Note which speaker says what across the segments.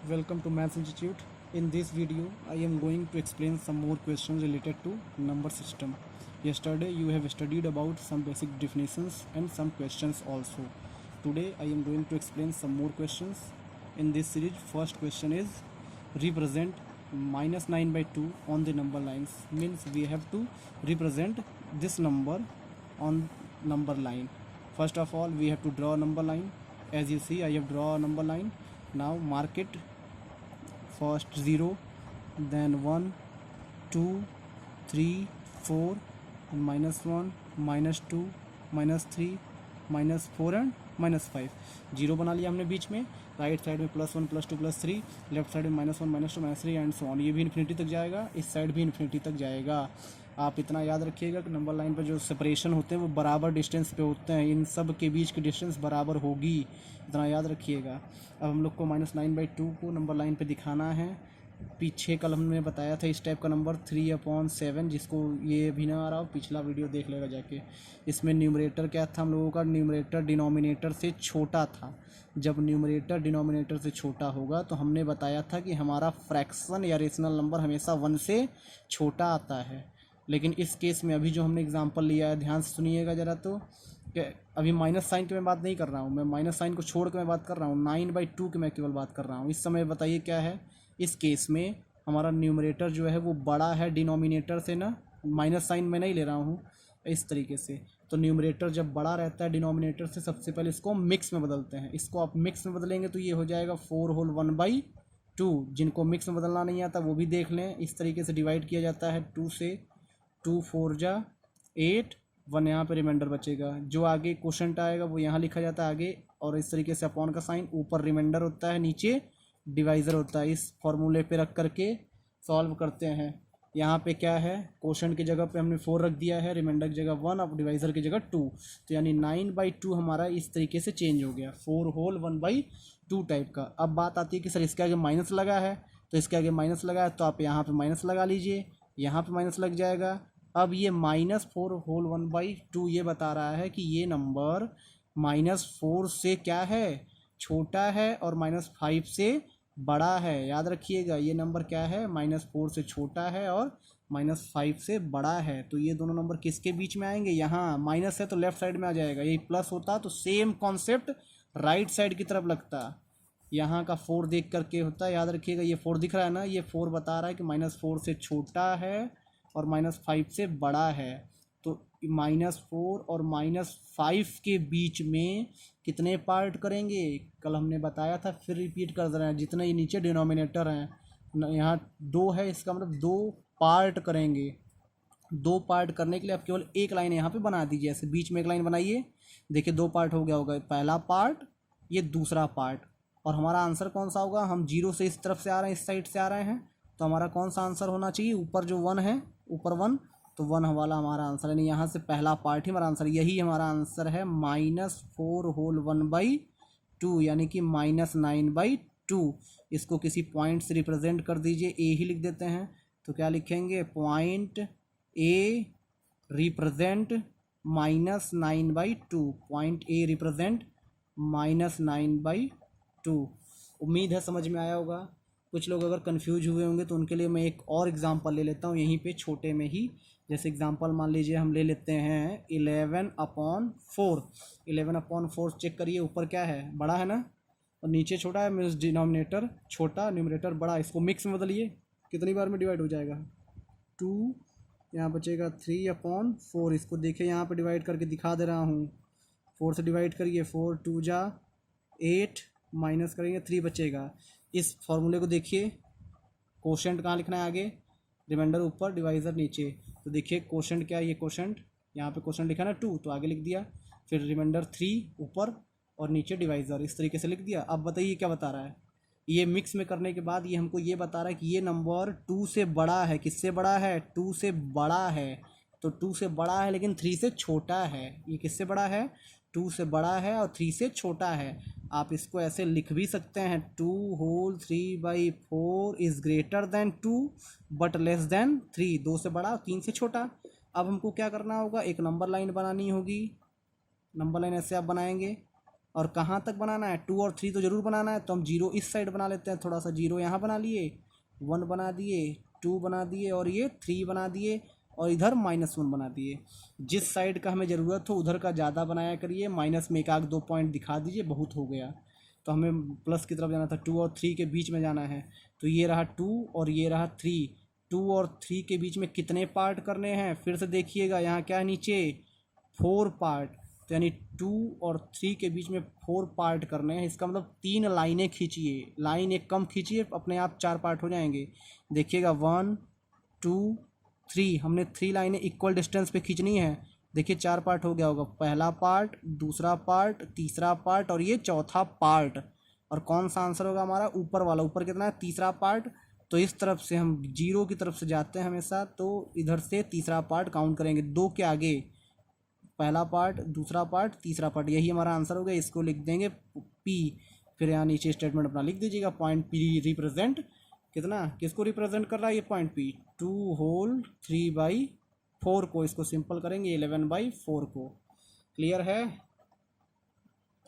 Speaker 1: Welcome to Maths Institute. In this video, I am going to explain some more questions related to number system. Yesterday, you have studied about some basic definitions and some questions also. Today, I am going to explain some more questions. In this series, first question is represent minus 9 by 2 on the number lines. Means we have to represent this number on number line. First of all, we have to draw a number line. As you see, I have drawn a number line. Now mark it. First 0, then 1, 2, 3, 4, and -1, -2, -3, -4 and -5. 0 बना लिया हमने बीच में. Right side में +1 +2 +3, left side में -1 -2 -3 and so on. ये भी infinity तक जाएगा, इस साइड भी इन्फिनिटी तक जाएगा. आप इतना याद रखिएगा कि नंबर लाइन पर जो सेपरेशन होते हैं वो बराबर डिस्टेंस पे होते हैं. इन सब के बीच की डिस्टेंस बराबर होगी, इतना याद रखिएगा. अब हम लोग को -9/2 को नंबर लाइन पे दिखाना है. पीछे कल हमने बताया था इस टाइप का नंबर 3/7, जिसको ये भी ना आ रहा हो पिछला वीडियो देख लेगा जाके. इसमें न्यूमरेटर क्या था हम लोगों का? न्यूमरेटर डिनोमिनेटर से छोटा था. जब न्यूमरेटर डिनोमिनेटर से छोटा होगा तो हमने बताया था कि हमारा फ्रैक्शन या रेशनल नंबर हमेशा 1 से छोटा आता है. लेकिन इस केस में अभी जो हमने एग्जांपल लिया है, ध्यान से सुनिएगा ज़रा. तो अभी माइनस साइन की मैं बात नहीं कर रहा हूँ, मैं माइनस साइन को छोड़ के मैं बात कर रहा हूँ. 9/2 की मैं केवल बात कर रहा हूँ. इस समय बताइए क्या है. इस केस में हमारा न्यूमरेटर जो है वो बड़ा है डिनोमिनेटर से ना. माइनस साइन मैं नहीं ले रहा हूँ इस तरीके से. तो न्यूमरेटर जब बड़ा रहता है डिनोमिनेटर से, सबसे पहले इसको मिक्स में बदलते हैं. इसको आप मिक्स में बदलेंगे तो ये हो जाएगा 4 होल 1/2. जिनको मिक्स में बदलना नहीं आता वो भी देख लें. इस तरीके से डिवाइड किया जाता है 2 से. 2 4 जा 8, 1 यहाँ पे रिमाइंडर बचेगा. जो आगे क्वोशंट आएगा वो यहाँ लिखा जाता है आगे, और इस तरीके से अपॉन का साइन. ऊपर रिमाइंडर होता है, नीचे डिवाइज़र होता है. इस फॉर्मूले पे रख करके सॉल्व करते हैं. यहाँ पे क्या है, क्वोशंट की जगह पे हमने 4 रख दिया है, रिमाइंडर की जगह 1 और डिवाइज़र की जगह 2. तो यानी 9/2 हमारा इस तरीके से चेंज हो गया, 4 होल 1/2 टाइप का. अब बात आती है कि सर इसके आगे माइनस लगा है, तो इसके आगे माइनस लगा है तो आप यहाँ पे माइनस लगा लीजिए, यहाँ पे माइनस लग जाएगा. अब ये -4 होल 1/2 ये बता रहा है कि ये नंबर -4 से क्या है, छोटा है, और -5 से बड़ा है. याद रखिएगा ये नंबर क्या है, -4 से छोटा है और -5 से बड़ा है. तो ये दोनों नंबर किसके बीच में आएंगे? यहाँ माइनस है तो लेफ्ट साइड में आ जाएगा. यही प्लस होता तो सेम कॉन्सेप्ट राइट साइड की तरफ लगता. यहाँ का 4 देख करके होता. याद रखिएगा ये 4 दिख रहा है ना, ये 4 बता रहा है कि -4 से छोटा है और -5 से बड़ा है. तो -4 और -5 के बीच में कितने पार्ट करेंगे? कल हमने बताया था, फिर रिपीट कर दे रहे हैं. जितने ये नीचे डिनोमिनेटर हैं, यहाँ 2 है, इसका मतलब 2 पार्ट करेंगे. 2 पार्ट करने के लिए आप केवल एक लाइन यहाँ पे बना दीजिए. ऐसे बीच में एक लाइन बनाइए. देखिए 2 पार्ट हो गया होगा. पहला पार्ट, ये दूसरा पार्ट. और हमारा आंसर कौन सा होगा? हम 0 से इस तरफ से आ रहे हैं, इस साइड से आ रहे हैं, तो हमारा कौन सा आंसर होना चाहिए? ऊपर जो 1 है, ऊपर 1, तो 1 वाला हमारा आंसर है. नहीं, यहाँ से पहला पार्ट ही हमारा आंसर, यही हमारा आंसर है. -4 होल 1/2 यानी कि -9/2. इसको किसी पॉइंट से रिप्रेजेंट कर दीजिए. ए ही लिख देते हैं. तो क्या लिखेंगे? Point A represent -9/2. Point A represent -9/2. उम्मीद है समझ में आया होगा. कुछ लोग अगर कंफ्यूज हुए होंगे तो उनके लिए मैं एक और एग्जांपल ले लेता हूँ यहीं पे छोटे में ही. जैसे एग्जांपल मान लीजिए हम ले लेते हैं 11/4. 11/4 चेक करिए, ऊपर क्या है? बड़ा है ना, और नीचे छोटा है. मीन्स डिनोमिनेटर छोटा, न्यूमरेटर बड़ा. इसको मिक्स में बदलिए, कितनी बार में डिवाइड हो जाएगा? 2, यहाँ बचेगा 3/4. इसको देखिए यहाँ पर डिवाइड करके दिखा दे रहा हूँ. 4 से डिवाइड करिए, 4 2 जा 8, माइनस करेंगे 3 बचेगा. इस फॉर्मूले को देखिए, कोशेंट कहाँ लिखना है? आगे रिमाइंडर ऊपर, डिवाइज़र नीचे. तो देखिए कोशेंट क्या है, ये कोशेंट, यहाँ पे कोशेंट लिखा ना 2, तो आगे लिख दिया. फिर रिमाइंडर 3 ऊपर और नीचे डिवाइज़र, इस तरीके से लिख दिया. अब बताइए क्या बता रहा है? ये मिक्स में करने के बाद ये हमको ये बता रहा है कि ये नंबर 2 से बड़ा है. किससे बड़ा है? 2 से बड़ा है. तो 2 से बड़ा है लेकिन 3 से छोटा है. ये किससे बड़ा है? 2 से बड़ा है और 3 से छोटा है. आप इसको ऐसे लिख भी सकते हैं, 2 whole 3/4 is greater than 2 but less than 3. 2 से बड़ा, 3 से छोटा. अब हमको क्या करना होगा? एक नंबर लाइन बनानी होगी. नंबर लाइन ऐसे आप बनाएंगे, और कहाँ तक बनाना है, 2 और 3 तो ज़रूर बनाना है, तो हम 0 इस साइड बना लेते हैं, थोड़ा सा 0 यहाँ बना लिए, 1 बना दिए, 2 बना दिए और ये 3 बना दिए और इधर -1 बना दिए। जिस साइड का हमें ज़रूरत हो उधर का ज़्यादा बनाया करिए, माइनस में 1-2 पॉइंट दिखा दीजिए, बहुत हो गया। तो हमें प्लस की तरफ जाना था, 2 और 3 के बीच में जाना है, तो ये रहा 2 और ये रहा 3। 2 और 3 के बीच में कितने पार्ट करने हैं, फिर से देखिएगा, यहाँ क्या है नीचे 4 पार्ट, तो यानी 2 और 3 के बीच में 4 पार्ट करने हैं। इसका मतलब 3 लाइनें खींचिए, लाइन एक कम खींचिए, अपने आप 4 पार्ट हो जाएंगे। देखिएगा 1 2 3, हमने 3 लाइनें इक्वल डिस्टेंस पे खींचनी है। देखिए 4 पार्ट हो गया होगा, पहला पार्ट, दूसरा पार्ट, तीसरा पार्ट और ये चौथा पार्ट। और कौन सा आंसर होगा हमारा, ऊपर वाला। ऊपर कितना है, तीसरा पार्ट। तो इस तरफ से हम 0 की तरफ से जाते हैं हमेशा, तो इधर से तीसरा पार्ट काउंट करेंगे, 2 के आगे पहला पार्ट, दूसरा पार्ट, तीसरा पार्ट, यही हमारा आंसर हो गया। इसको लिख देंगे पी। फिर यहाँ नीचे स्टेटमेंट अपना लिख दीजिएगा, पॉइंट पी रिप्रेजेंट कितना, किसको रिप्रेजेंट कर रहा है ये पॉइंट पी, 2 होल 3/4 को। इसको सिंपल करेंगे 11/4 को। क्लियर है।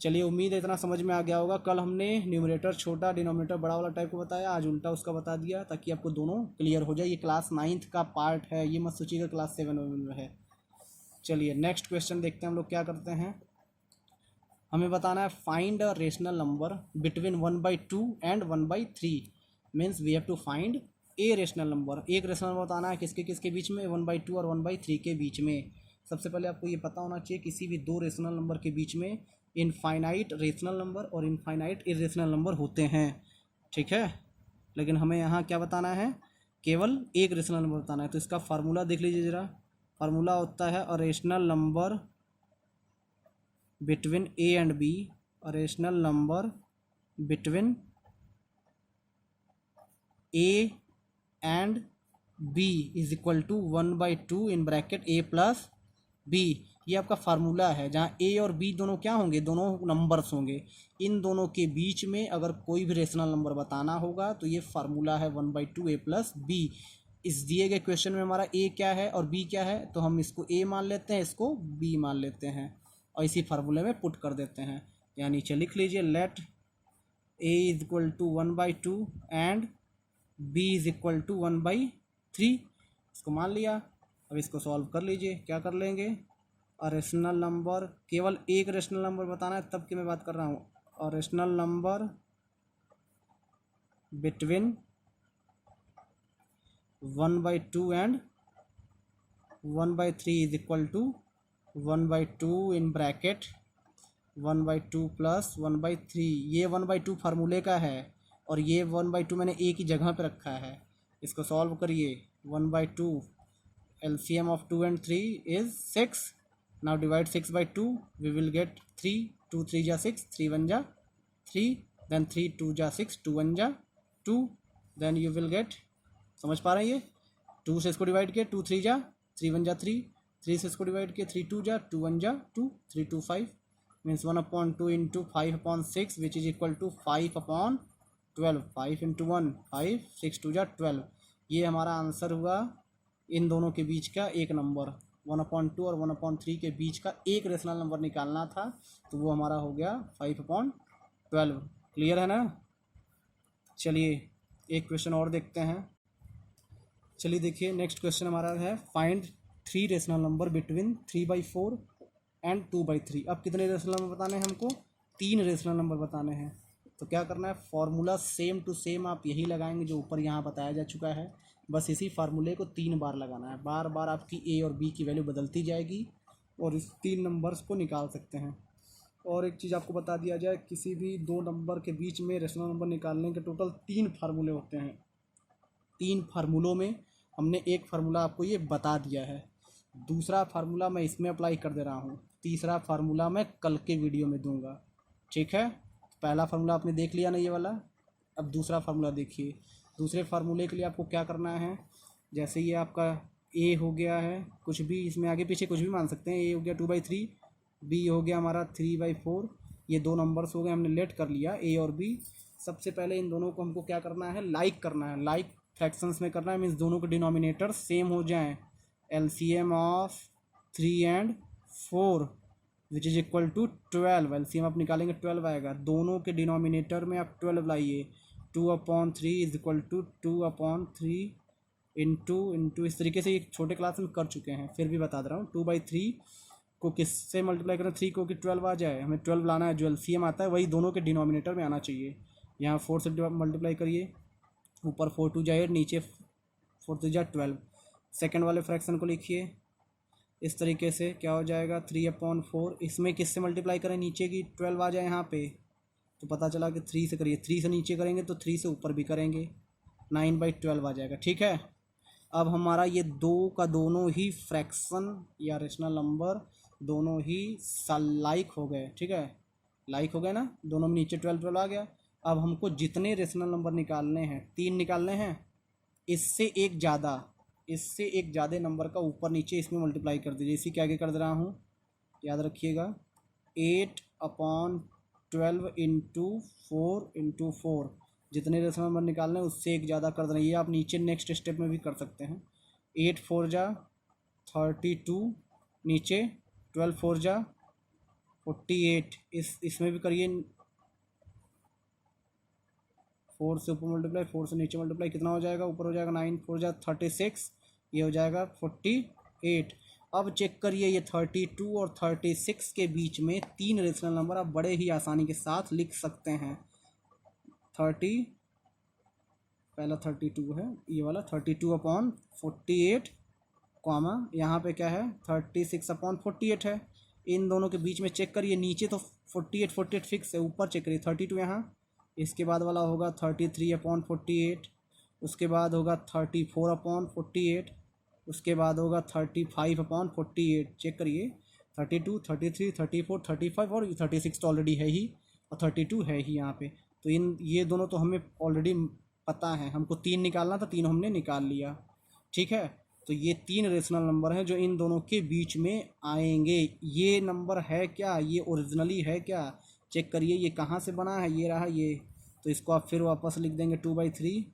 Speaker 1: चलिए, उम्मीद है इतना समझ में आ गया होगा। कल हमने न्यूमरेटर छोटा, डिनोमिनेटर बड़ा वाला टाइप को बताया, आज उल्टा उसका बता दिया, ताकि आपको दोनों क्लियर हो जाए। ये क्लास 9th का पार्ट है, ये मत सोचिएगा क्लास 7 में है। चलिए नेक्स्ट क्वेश्चन देखते हैं हम लोग क्या करते हैं। हमें बताना है find a rational number between 1/2 and 1/3। Means we have to find a rational number. एक रेशनल नंबर बताना है किसके किसके बीच में, 1/2 और 1/3 के बीच में। सबसे पहले आपको ये पता होना चाहिए किसी भी दो रेशनल नंबर के बीच में इनफाइनाइट रेशनल नंबर और इनफाइनाइट इरेशनल नंबर होते हैं, ठीक है। लेकिन हमें यहाँ क्या बताना है, केवल एक रेशनल नंबर बताना है। तो इसका फार्मूला देख लीजिए ज़रा। फार्मूला होता है a rational number between A and B, a rational number between A and B is equal to 1/2 in bracket A plus B. ये आपका फार्मूला है, जहाँ ए और बी दोनों क्या होंगे, दोनों नंबर्स होंगे। इन दोनों के बीच में अगर कोई भी रेशनल नंबर बताना होगा तो ये फार्मूला है 1/2 ए प्लस बी। इस दिए गए क्वेश्चन में हमारा ए क्या है और बी क्या है, तो हम इसको ए मान लेते हैं, इसको बी मान लेते हैं और इसी फार्मूले में पुट कर देते हैं। यहाँ नीचे लिख लीजिए, let A is equal to 1/2 and B is equal to 1/3। इसको मान लिया। अब इसको सॉल्व कर लीजिए। क्या कर लेंगे, और रेशनल नंबर, केवल एक रेशनल नंबर बताना है तब की मैं बात कर रहा हूँ। और rational number between 1/2 and 1/3 is equal to 1/2 in bracket 1/2 plus 1/3। ये 1/2 फार्मूले का है और ये 1/2 मैंने एक ही जगह पे रखा है। इसको सॉल्व करिए। 1/2 LCM of 2 and 3 is 6. Now divide 6/2, we will get 3, 2 3 जा 6, 3 1 जा 3, then 3 2 जा 6, 2 1 जा 2, then you will get, समझ पा रहे हैं ये, 2 से इसको डिवाइड किया 2 3 जा 3 1 जा 3, 3 से इसको डिवाइड किया 3 2 जा 2 1 जा 2, 3 2 5 means 1/2 into 5/6 which is equal to 5/12। 5 into 1 5, 6 2 जा 12। ये हमारा आंसर हुआ इन दोनों के बीच का एक नंबर। 1/2 और 1/3 के बीच का एक रेशनल नंबर निकालना था, तो वो हमारा हो गया 5/12। क्लियर है ना। चलिए एक क्वेश्चन और देखते हैं। चलिए देखिए, नेक्स्ट क्वेश्चन हमारा है find 3 rational number between 3/4 and 2/3। अब कितने रेशनल नंबर बताने हैं हमको, 3 रेशनल नंबर बताने हैं। तो क्या करना है, फॉर्मूला सेम टू सेम आप यही लगाएंगे जो ऊपर यहाँ बताया जा चुका है। बस इसी फार्मूले को 3 बार लगाना है, बार बार आपकी ए और बी की वैल्यू बदलती जाएगी और इस 3 नंबर्स को निकाल सकते हैं। और एक चीज़ आपको बता दिया जाए, किसी भी दो नंबर के बीच में रेशनल नंबर निकालने के टोटल 3 फार्मूले होते हैं। 3 फार्मूलों में हमने एक फार्मूला आपको ये बता दिया है, दूसरा फार्मूला मैं इसमें अप्लाई कर दे रहा हूँ, तीसरा फार्मूला मैं कल के वीडियो में दूंगा, ठीक है। पहला फार्मूला आपने देख लिया ना ये वाला, अब दूसरा फार्मूला देखिए। दूसरे फार्मूले के लिए आपको क्या करना है, जैसे ये आपका ए हो गया है, कुछ भी इसमें आगे पीछे कुछ भी मान सकते हैं। ए हो गया 2/3, बी हो गया हमारा 3/4। ये दो नंबर्स हो गए, हमने लेट कर लिया ए और बी। सबसे पहले इन दोनों को हमको क्या करना है, लाइक करना है, लाइक फ्रैक्शंस में करना है। मीन्स दोनों के डिनोमिनेटर सेम हो जाएं। LCM of 3 and 4 which is equal to 12। LCM आप निकालेंगे 12 आएगा। दोनों के डिनोमिनेटर में आप 12 लाइए। 2/3 इज इक्वल टू 2/3 इंटू इस तरीके से एक छोटे क्लास में कर चुके हैं, फिर भी बता दे रहा हूँ। 2/3 को किससे मल्टीप्लाई करें 3 को कि 12 आ जाए, हमें 12 लाना है। जो एलसीएम आता है वही दोनों के डिनोमिनेटर में आना चाहिए। यहाँ 4 से मल्टीप्लाई करिए, ऊपर 4 2 जा 8, नीचे 4 2 जा 12। सेकेंड वाले फ्रैक्शन को लिखिए इस तरीके से, क्या हो जाएगा 3/4। इसमें किससे मल्टीप्लाई करें, नीचे की 12 आ जाए यहाँ पे, तो पता चला कि 3 से करिए। 3 से नीचे करेंगे तो 3 से ऊपर भी करेंगे, 9/12 आ जाएगा। ठीक है, अब हमारा ये दो का दोनों ही फ्रैक्शन या रेशनल नंबर दोनों ही लाइक हो गए। ठीक है, लाइक हो गए ना, दोनों में नीचे 12 आ गया। अब हमको जितने रेशनल नंबर निकालने हैं, 3 निकालने हैं, इससे एक ज़्यादा नंबर का ऊपर नीचे इसमें मल्टीप्लाई कर दीजिए। इसी के आगे कर दे रहा हूँ, याद रखिएगा। 8/12 इंटू 4 जितने रेशनल नंबर निकालने हैं उससे एक ज़्यादा कर देना। ये आप नीचे नेक्स्ट स्टेप में भी कर सकते हैं। 8 4 जा 32, नीचे 12 4 जा 48। इसमें भी करिए, 4 से ऊपर मल्टीप्लाई, 4 से नीचे मल्टीप्लाई, कितना हो जाएगा, ऊपर हो जाएगा 9 4 जा 36, ये हो जाएगा 48। अब चेक करिए, ये 32 और 36 के बीच में 3 रेशनल नंबर आप बड़े ही आसानी के साथ लिख सकते हैं। 30, पहला 32 है, ये वाला 32/48, कॉमा यहाँ पे क्या है 36/48 है। इन दोनों के बीच में चेक करिए, नीचे तो 48 फिक्स है, ऊपर चेक करिए 32 यहाँ। इसके बाद वाला होगा 33/48, उसके बाद होगा 34/48, उसके बाद होगा 35/48। चेक करिए 32 33 34 35 और 36 तो ऑलरेडी है ही, और 32 है ही यहाँ पे। तो ये दोनों तो हमें ऑलरेडी पता है, हमको 3 निकालना था, 3 हमने निकाल लिया। ठीक है, तो ये 3 रेशनल नंबर हैं जो इन दोनों के बीच में आएंगे। ये नंबर है क्या, ये ओरिजिनली है क्या, चेक करिए ये कहाँ से बना है, ये रहा ये। तो इसको आप फिर वापस लिख देंगे 2/3।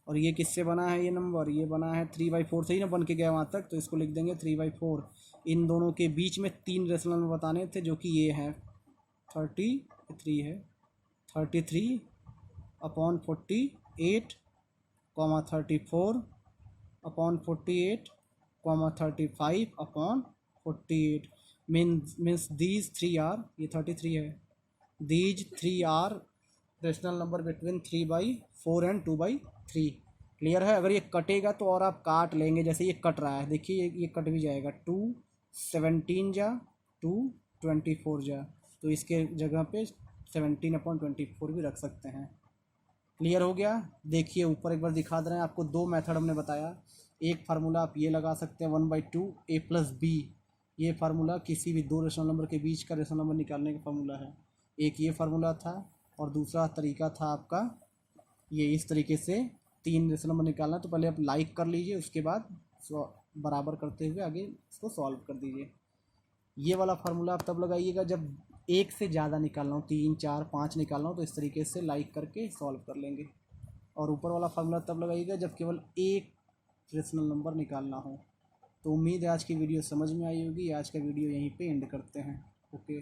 Speaker 1: और ये किससे बना है ये नंबर, ये बना है 3/4 से ही ना बन के गया वहाँ तक, तो इसको लिख देंगे 3/4। इन दोनों के बीच में 3 रेशनल नंबर बताने थे, जो कि ये है 33 है, 33/48, 34/48, 35/48 मीन्स दीज 3 आर, ये 33 है, these 3 are rational number between 3/4 and 2/3। Clear है। अगर ये कटेगा तो और आप काट लेंगे, जैसे ये कट रहा है, देखिए ये कट भी जाएगा। 2 17 जा 2 24 जा, तो इसके जगह पे 17/24 भी रख सकते हैं। क्लियर हो गया। देखिए ऊपर एक बार दिखा दे रहे हैं आपको, 2 मेथड हमने बताया। एक फार्मूला आप ये लगा सकते हैं 1/2 a + b, ये फार्मूला किसी भी 2 रेशनल नंबर के बीच का रेशनल नंबर निकालने का फार्मूला है। एक ये फार्मूला था, और दूसरा तरीका था आपका ये, इस तरीके से 3 रेशनल नंबर निकालना। तो पहले आप लाइक कर लीजिए, उसके बाद बराबर करते हुए आगे इसको सॉल्व कर दीजिए। ये वाला फार्मूला आप तब लगाइएगा जब एक से ज़्यादा निकालना हो, 3 4 5 निकालना हो, तो इस तरीके से लाइक करके सॉल्व कर लेंगे। और ऊपर वाला फार्मूला तब लगाइएगा जब केवल एक रेशनल नंबर निकालना हो। तो उम्मीद है आज की वीडियो समझ में आई होगी। आज का वीडियो यहीं पे एंड करते हैं। ओके।